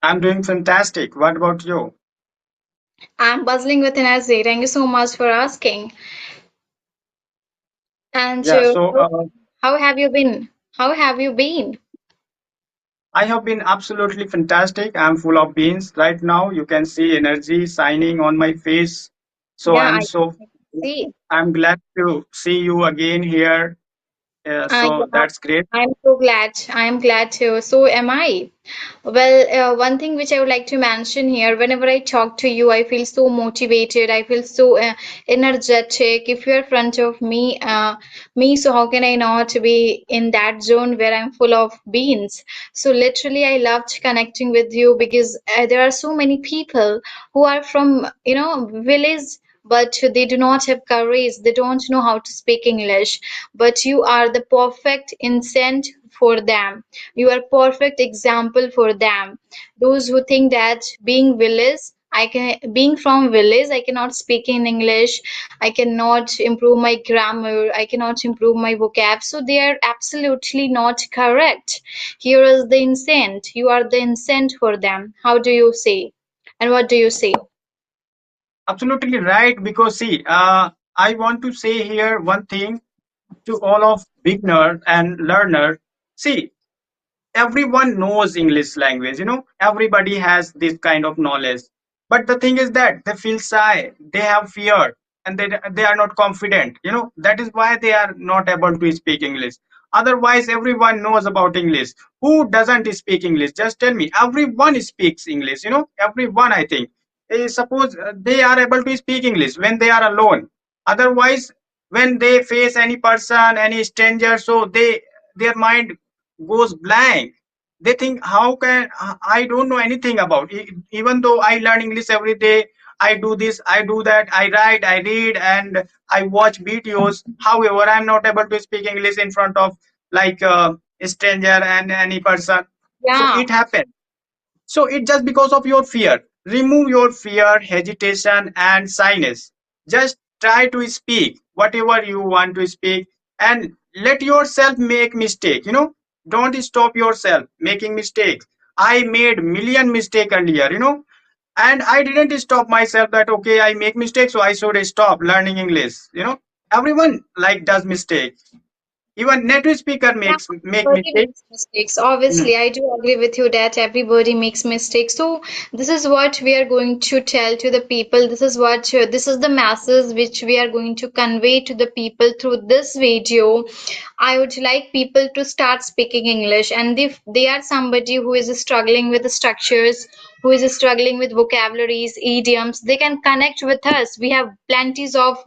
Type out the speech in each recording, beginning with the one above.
I'm doing fantastic. What about you? I'm buzzing with energy. Thank you so much for asking. And Yeah, so how have you been? How have you been? I have been absolutely fantastic. I'm full of beans right now. You can see energy shining on my face. So Yeah, I'm I so can see. I'm glad to see you again here. So Yeah, that's great. I'm so glad. I'm glad too. So am I. Well, one thing which I would like to mention here, whenever I talk to you, I feel so motivated. I feel so energetic. If you're in front of me, so how can I not be in that zone where I'm full of beans? So literally, I loved connecting with you because there are so many people who are from, village. But they do not have courage. They don't know how to speak English. But you are the perfect incent for them. You are perfect example for them. Those who think that being from village, I cannot speak in English, I cannot improve my grammar, I cannot improve my vocab. So they are absolutely not correct. Here is the incent. You are the incent for them. How do you say? And what do you say? Absolutely right. Because see, I want to say here one thing to all of beginner and learner. See, everyone knows English language, everybody has this kind of knowledge, but the thing is that they feel shy, they have fear, and they are not confident, that is why they are not able to speak English. Otherwise everyone knows about English. Who doesn't speak English? Just tell me. Everyone speaks English, everyone, I think. Suppose they are able to speak English when they are alone. Otherwise, when they face any person, any stranger, so their mind goes blank. They think, how can I don't know anything about it. Even though I learn English every day, I do this, I do that, I write, I read, and I watch videos. However, I'm not able to speak English in front of like a stranger and any person. So Yeah. it happens. So it just because of your fear. Remove your fear, hesitation, and shyness. Just try to speak whatever you want to speak, and let yourself make mistake. Don't stop yourself making mistakes. I made million mistake earlier, and I didn't stop myself that okay, I make mistakes, so I should stop learning English. Everyone like does mistake. Even native speaker Yeah, make everybody mistake. makes mistakes. Obviously, I do agree with you that everybody makes mistakes. So, this is what we are going to tell to the people. This is the message which we are going to convey to the people through this video. I would like people to start speaking English, and if they are somebody who is struggling with the structures, who is struggling with vocabularies, idioms, they can connect with us. We have plenties of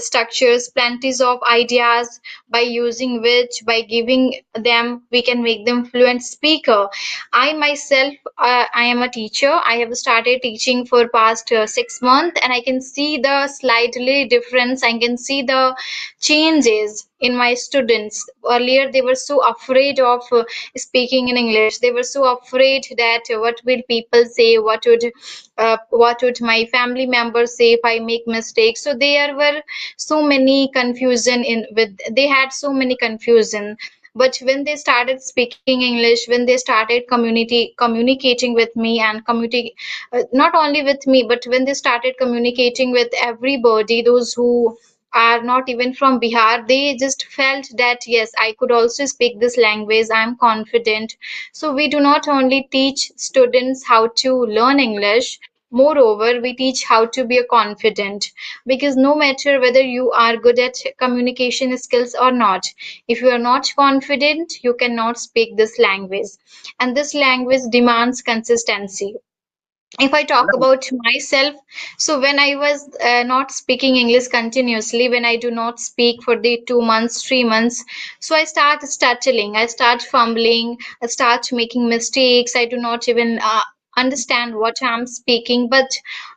structures, plenties of ideas by using which, by giving them, we can make them fluent speaker. I myself, I am a teacher. I have started teaching for past 6 months, and I can see the slightly difference. I can see the changes in my students. Earlier they were so afraid of speaking in English. They were so afraid that what will people say, what would my family members say if I make mistakes. So there were so many confusion in with they had so many confusion. But when they started speaking English, when they started communicating with me and not only with me, but when they started communicating with everybody, those who are not even from Bihar, they just felt that yes, I could also speak this language. I'm confident. So we do not only teach students how to learn English, moreover, we teach how to be a confident, because no matter whether you are good at communication skills or not, if you are not confident, you cannot speak this language. And this language demands consistency. If I talk Right. about myself, so when I was not speaking English continuously, when I do not speak for the 2 months, 3 months, so I start stuttering, I start fumbling, I start making mistakes. I do not even understand what I'm speaking. But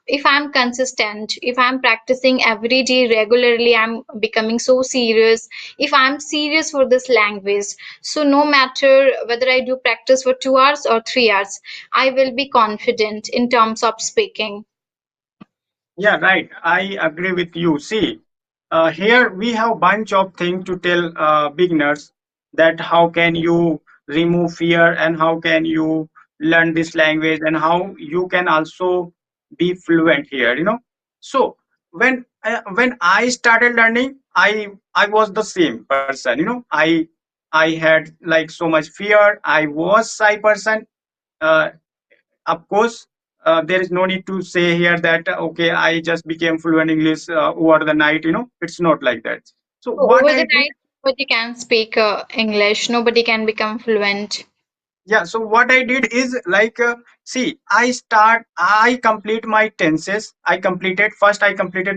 if I'm consistent, if I'm practicing every day regularly, I'm becoming so serious. If I'm serious for this language, so no matter whether I do practice for 2 hours or 3 hours, I will be confident in terms of speaking. Yeah, right. I agree with you. See, here we have bunch of things to tell beginners that how can you remove fear, and how can you learn this language, and how you can also be fluent here, so when I started learning, I was the same person, I had like so much fear. I was shy person. uh, of course, there is no need to say here that okay, I just became fluent English over the night. It's not like that. So So what over I the did, night, nobody can speak English. Nobody can become fluent. yeah. So what I did is like, see, I complete my tenses. I completed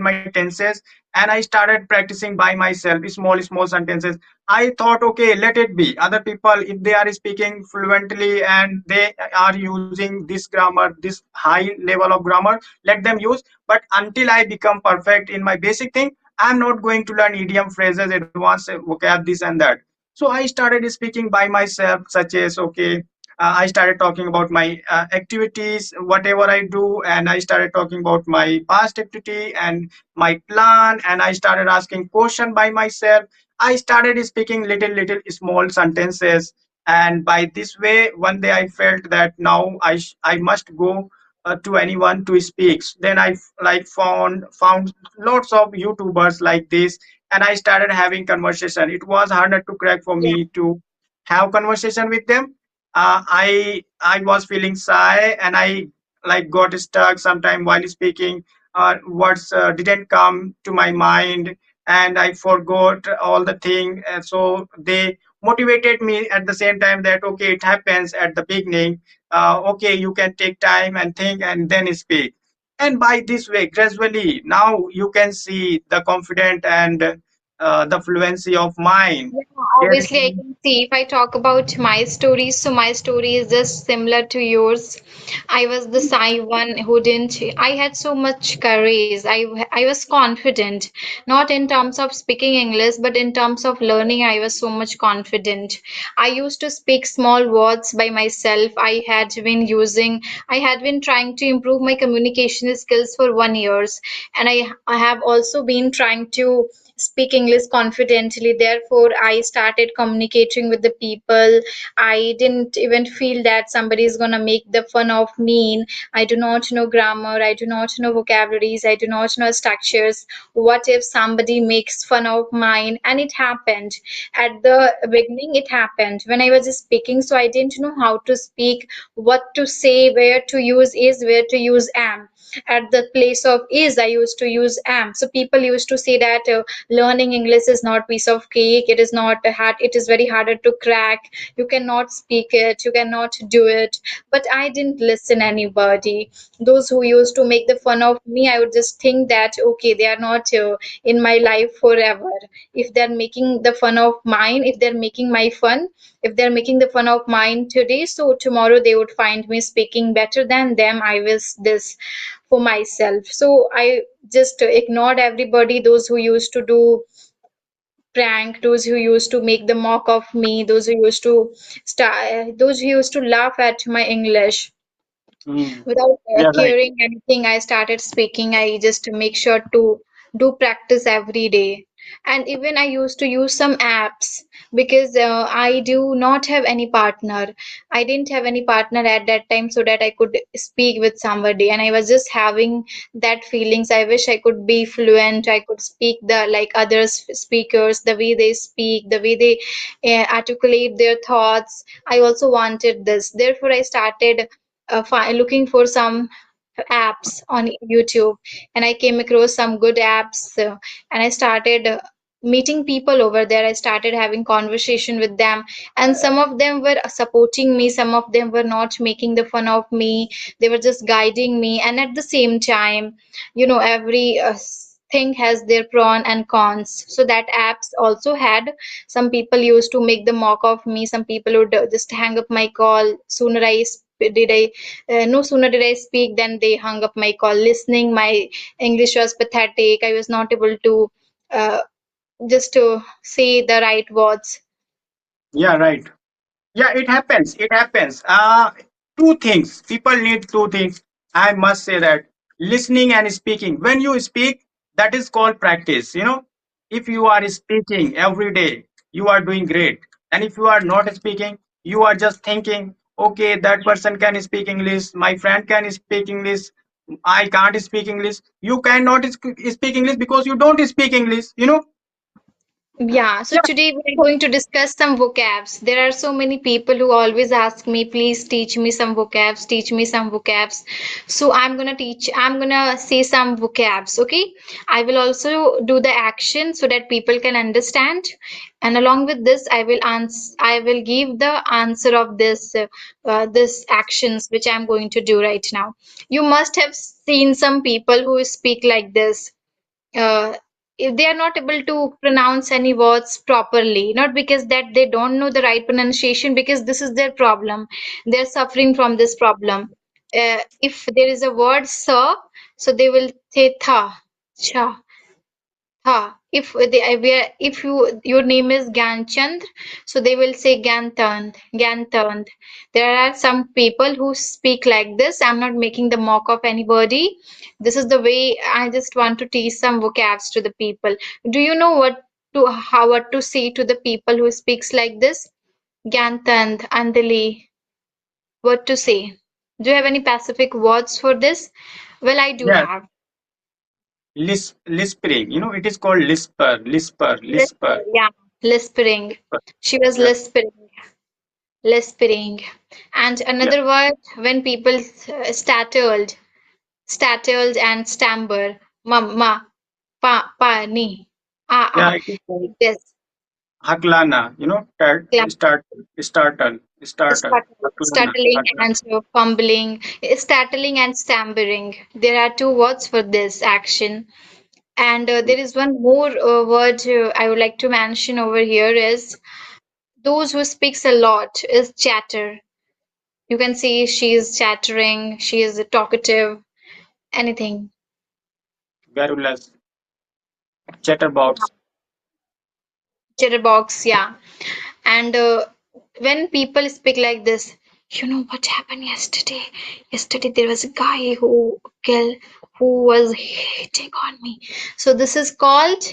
my tenses, and I started practicing by myself, small sentences. I thought, okay, let it be. Other people, if they are speaking fluently and they are using this grammar, this high level of grammar, let them use. But until I become perfect in my basic thing, I'm not going to learn idiom phrases, advanced vocab, this and that. So I started speaking by myself, such as okay, I started talking about my activities, whatever I do, and I started talking about my past activity and my plan, and I started asking question by myself. I started speaking little small sentences, and by this way, one day I felt that now I must go to anyone to speak. Then I like found lots of YouTubers like this, and I started having conversation. It was harder to crack for Yeah. me to have conversation with them. I was feeling shy, and I like got stuck sometime while speaking. Words didn't come to my mind, and I forgot all the thing. And so they motivated me at the same time that okay, it happens at the beginning. Okay, you can take time and think and then speak. And by this way, gradually, now you can see the confident and the fluency of mind. Yeah, There is obviously, I can see if I talk about my story, so my story is just similar to yours. I was the shy one who didn't, I had so much courage. I was confident, not in terms of speaking English, but in terms of learning, I was so much confident. I used to speak small words by myself. I had been trying to improve my communication skills for 1 years, and I have also been trying to speak English confidently. Therefore, I started communicating with the people. I didn't even feel that somebody is gonna make the fun of me. I do not know grammar. I do not know vocabularies. I do not know structures. What if somebody makes fun of mine? And it happened. At the beginning, it happened when I was speaking. So I didn't know how to speak, what to say, where to use is, where to use am. At the place of is, I used to use am. So people used to say that learning English is not piece of cake. It is not hard. It is very harder to crack. You cannot speak it. You cannot do it. But I didn't listen anybody. Those who used to make the fun of me, I would just think that okay, they are not in my life forever. If they're making the fun of mine, if they're making my fun, if they're making the fun of mine today, so tomorrow they would find me speaking better than them. I was this for myself. So I just ignored everybody, those who used to do prank, those who used to make the mock of me, those who used to laugh at my English. Mm. Without Yeah, right. caring anything, I started speaking. I just make sure to do practice every day. And even I used to use some apps because I do not have any partner. I didn't have any partner at that time so that I could speak with somebody. And I was just having that feelings. I wish I could be fluent. I could speak the like others speakers, the way they speak, the way they articulate their thoughts. I also wanted this. Therefore, I started looking for some apps on YouTube, and I came across some good apps, and I started meeting people over there. I started having conversation with them, and some of them were supporting me, some of them were not making the fun of me. They were just guiding me, and at the same time, every thing has their pros and cons. So that apps also had some people used to make the mock of me. Some people would just hang up my call sooner I did I no sooner did I speak than they hung up my call. Listening, my English was pathetic. I was not able to just to say the right words. Yeah, right. Yeah, it happens. It happens. Two things. People need two things. I must say that listening and speaking. When you speak, that is called practice. If you are speaking every day, you are doing great. And if you are not speaking, You are just thinking, okay, that person can speak English, my friend can speak English, I can't speak English. You cannot speak English because you don't speak English, you know. Yeah, so Yeah. today we're going to discuss some vocabs. There are so many people who always ask me, please teach me some vocabs, teach me some vocabs. So I'm gonna say some vocabs, okay? I will also do the action so that people can understand. And along with this, I will give the answer of this actions which I'm going to do right now. You must have seen some people who speak like this. If they are not able to pronounce any words properly, not because that they don't know the right pronunciation, because this is their problem. They're suffering from this problem. If there is a word sir, so they will say tha, cha, tha. If your name is Ganchand, so they will say Gantand, Gantand. There are some people who speak like this. I'm not making the mock of anybody. This is the way I just want to teach some vocabs to the people. Do you know what to say to the people who speaks like this? Gantand, Andali, what to say? Do you have any specific words for this? Well, I do Yes, have. lisping, you know, it is called lisper. Lisper, yeah, lispering. She was Yeah, lispering. And yeah, another word when people startled and stammer. Mama, ni, yeah, ah, it is called like this. haklana, you know, startle, haklana, Stuttling haklana. and fumbling, startling and stammering. There are two words for this action. And there is one more word I would like to mention over here is those who speaks a lot is chatter. You can see she is chattering, she is talkative, anything. Garrulous, Yeah. chatterbox. Chatterbox, yeah. And when people speak like this, you know what happened yesterday? Yesterday there was a guy who was hitting on me. So this is called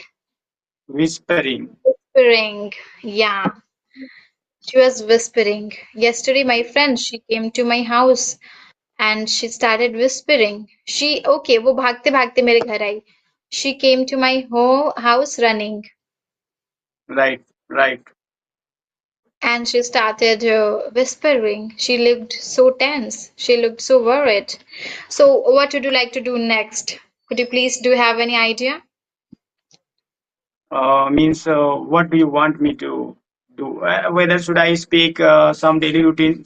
Whispering. whispering. Yeah, she was whispering. Yesterday, my friend, she came to my house and she started whispering. Okay, वो भागते भागते मेरे घर आई. She came to my house running Right, right. and she started whispering. She looked so tense. She looked so worried. So, what would you like to do next? Could you please do have any idea? Means what do you want me to do? Whether should I speak some daily routine